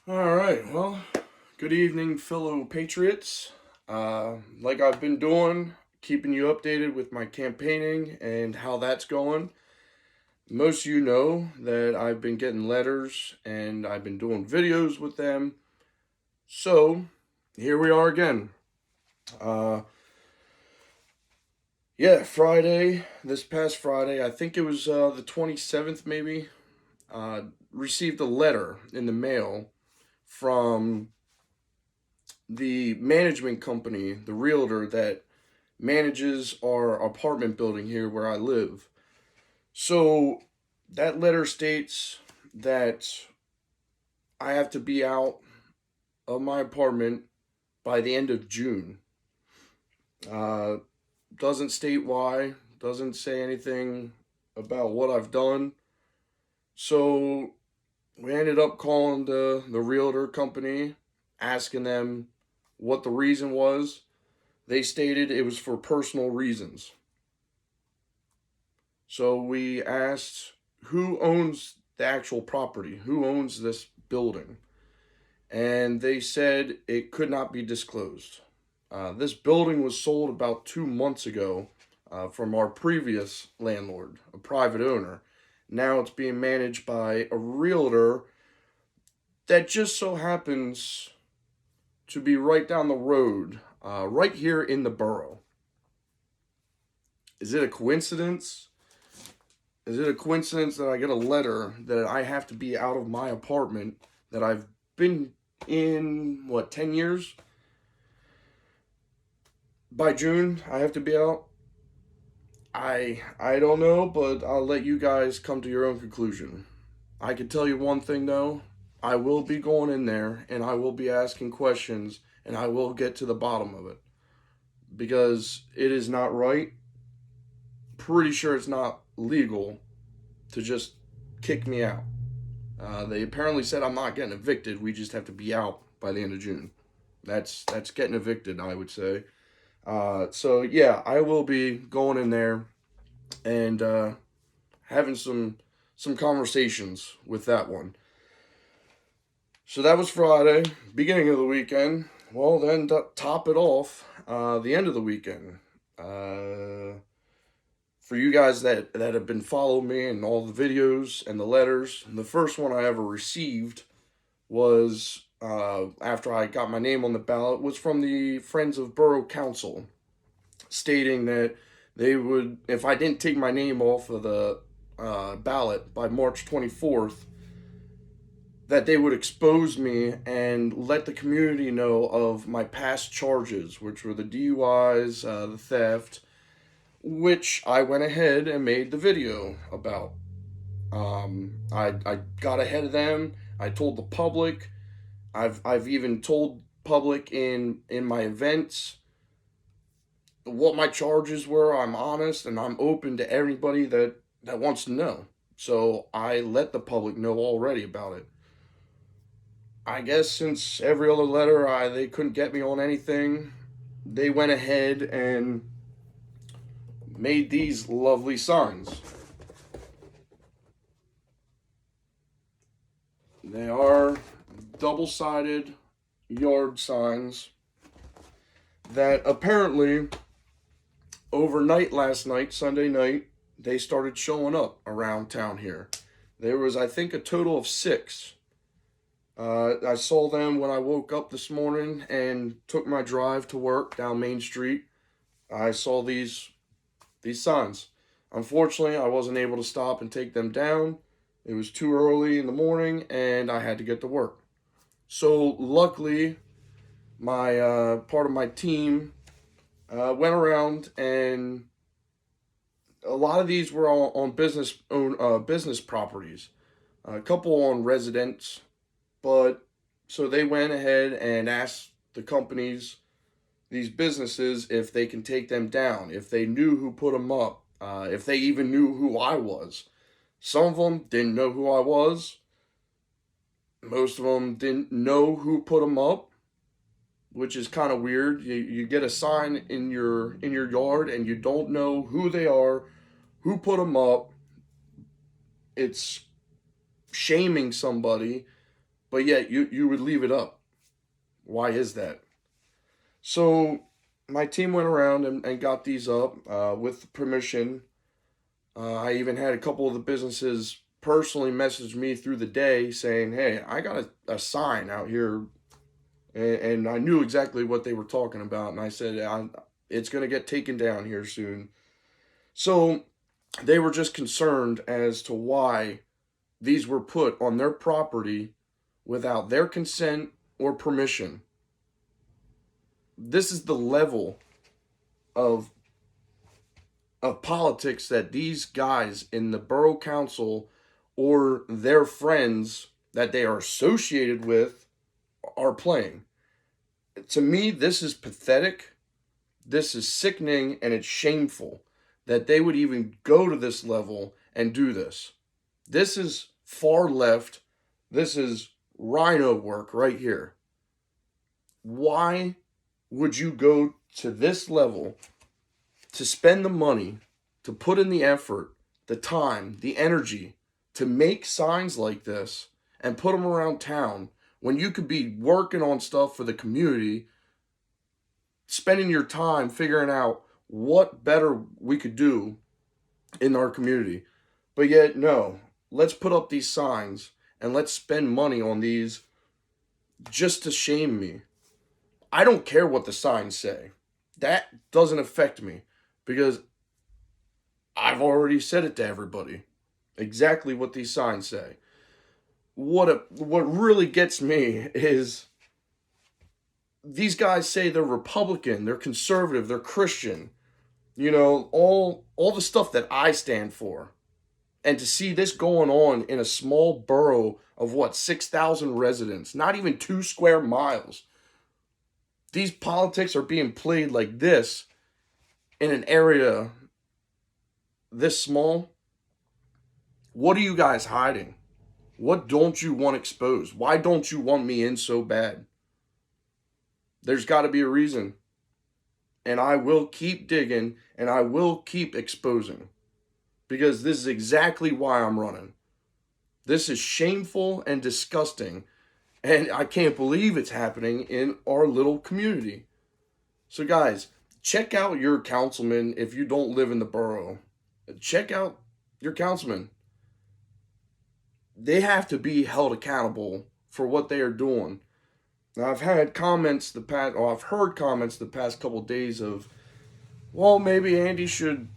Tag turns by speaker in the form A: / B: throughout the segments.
A: All right, well, good evening, fellow patriots. Like I've been doing, keeping you updated with my campaigning and how that's going. Most of you know that I've been getting letters and I've been doing videos with them. So, here we are again. Uh, Friday, this past Friday, I think it was the 27th maybe, received a letter in the mail from the management company, the realtor that manages our apartment building here where I live. So that letter states that I have to be out of my apartment by the end of June. Uh, doesn't state why, doesn't say anything about what I've done. So we ended up calling the realtor company, asking them what the reason was. They stated it was for personal reasons. So we asked who owns the actual property, who owns this building, and they said it could not be disclosed. This building was sold about 2 months ago from our previous landlord, a private owner. Now it's being managed by a realtor that just so happens to be right down the road, right here in the borough. Is it a coincidence? Is it a coincidence that I get a letter that I have to be out of my apartment that I've been in, 10 years? By June, I have to be out? I don't know, but I'll let you guys come to your own conclusion. I can tell you one thing though. I will be going in there and I will be asking questions and I will get to the bottom of it because it is not right. Pretty sure it's not legal to just kick me out. They apparently said I'm not getting evicted. We just have to be out by the end of June. That's getting evicted, I would say. So yeah, I will be going in there and having some conversations with that one. So that was Friday, beginning of the weekend. Well, then to top it off, the end of the weekend. For you guys that have been following me and all the videos and the letters, the first one I ever received was after I got my name on the ballot was from the Friends of Borough Council, stating that they would, if I didn't take my name off of the ballot by March 24th, that they would expose me and let the community know of my past charges, which were the DUIs, the theft, which I went ahead and made the video about. I got ahead of them. I told the public. I've even told public in my events what my charges were. I'm honest and I'm open to everybody that wants to know. So I let the public know already about it. I guess since every other letter they couldn't get me on anything, they went ahead and made these lovely signs. They are double-sided yard signs that apparently overnight last night, Sunday night, they started showing up around town here. There was, I think, a total of 6. I saw them when I woke up this morning and took my drive to work down Main Street. I saw these signs. Unfortunately, I wasn't able to stop and take them down. It was too early in the morning and I had to get to work. So luckily, my part of my team went around, and a lot of these were on business properties, a couple on residents, but so they went ahead and asked the companies, these businesses, if they can take them down, if they knew who put them up, if they even knew who I was. Some of them didn't know who I was. Most of them didn't know who put them up, which is kind of weird. You get a sign in your yard and you don't know who they are, who put them up. It's shaming somebody, but yet you would leave it up. Why is that? So my team went around and got these up with permission. I even had a couple of the businesses personally message me through the day saying, "Hey, I got a sign out here," and I knew exactly what they were talking about. And I said, "It's going to get taken down here soon." So they were just concerned as to why these were put on their property without their consent or permission. This is the level of politics that these guys in the borough council or their friends that they are associated with are playing. To me, this is pathetic. This is sickening, and it's shameful that they would even go to this level and do this. This is far left. This is rhino work right here. Why would you go to this level to spend the money, to put in the effort, the time, the energy to make signs like this and put them around town when you could be working on stuff for the community, spending your time figuring out what better we could do in our community? But yet, no, let's put up these signs and let's spend money on these just to shame me. I don't care what the signs say. That doesn't affect me because I've already said it to everybody. Exactly what these signs say. What really gets me is these guys say they're Republican, they're conservative, they're Christian. You know, all the stuff that I stand for. And to see this going on in a small borough of what, 6,000 residents, not even 2 square miles. These politics are being played like this in an area this small. What are you guys hiding? What don't you want exposed? Why don't you want me in so bad? There's got to be a reason. And I will keep digging and I will keep exposing. Because this is exactly why I'm running. This is shameful and disgusting. And I can't believe it's happening in our little community. So guys, check out your councilman if you don't live in the borough. Check out your councilman. They have to be held accountable for what they are doing. Now I've heard comments the past couple of days of, well, maybe Andy should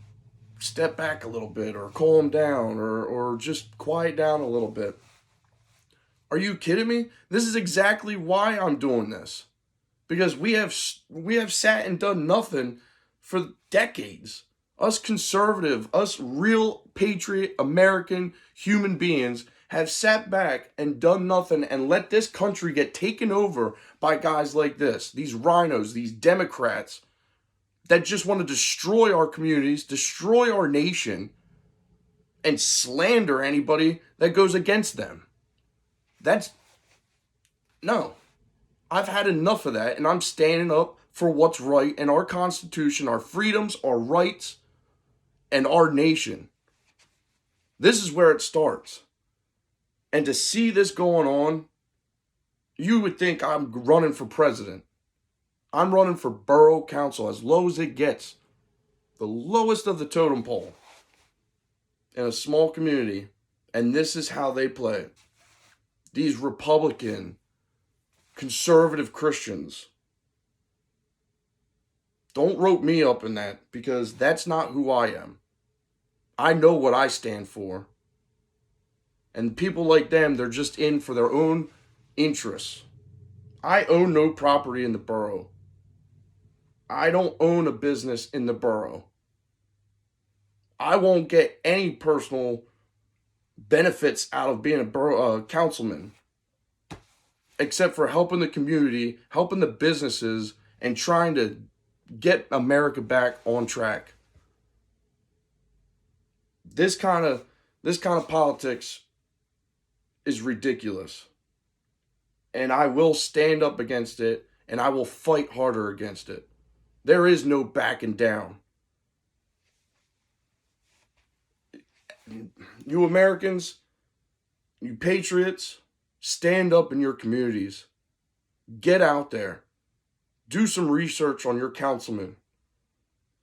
A: step back a little bit or calm down or just quiet down a little bit. Are you kidding me? This is exactly why I'm doing this. Because we have sat and done nothing for decades. Us conservative, us real patriot American human beings have sat back and done nothing and let this country get taken over by guys like this. These rhinos, these Democrats that just want to destroy our communities, destroy our nation, and slander anybody that goes against them. No. I've had enough of that, and I'm standing up for what's right in our Constitution, our freedoms, our rights, and our nation. This is where it starts. And to see this going on, you would think I'm running for president. I'm running for borough council, as low as it gets. The lowest of the totem pole in a small community. And this is how they play. These Republican, conservative Christians. Don't rope me up in that, because that's not who I am. I know what I stand for. And people like them, they're just in for their own interests. I own no property in the borough. I don't own a business in the borough. I won't get any personal benefits out of being a borough councilman, except for helping the community, helping the businesses, and trying to get America back on track. This kind of politics is ridiculous. And I will stand up against it, and I will fight harder against it. There is no backing down. You Americans, you patriots, Stand up in your communities. Get out there. Do some research on your councilmen.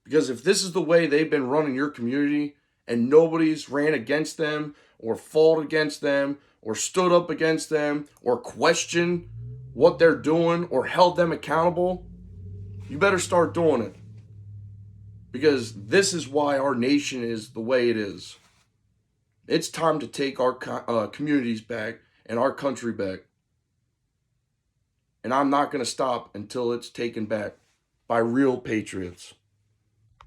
A: Because if this is the way they've been running your community and nobody's ran against them or fought against them or stood up against them or questioned what they're doing or held them accountable, you better start doing it. Because this is why our nation is the way it is. It's time to take our communities back and our country back. And I'm not going to stop until it's taken back by real patriots.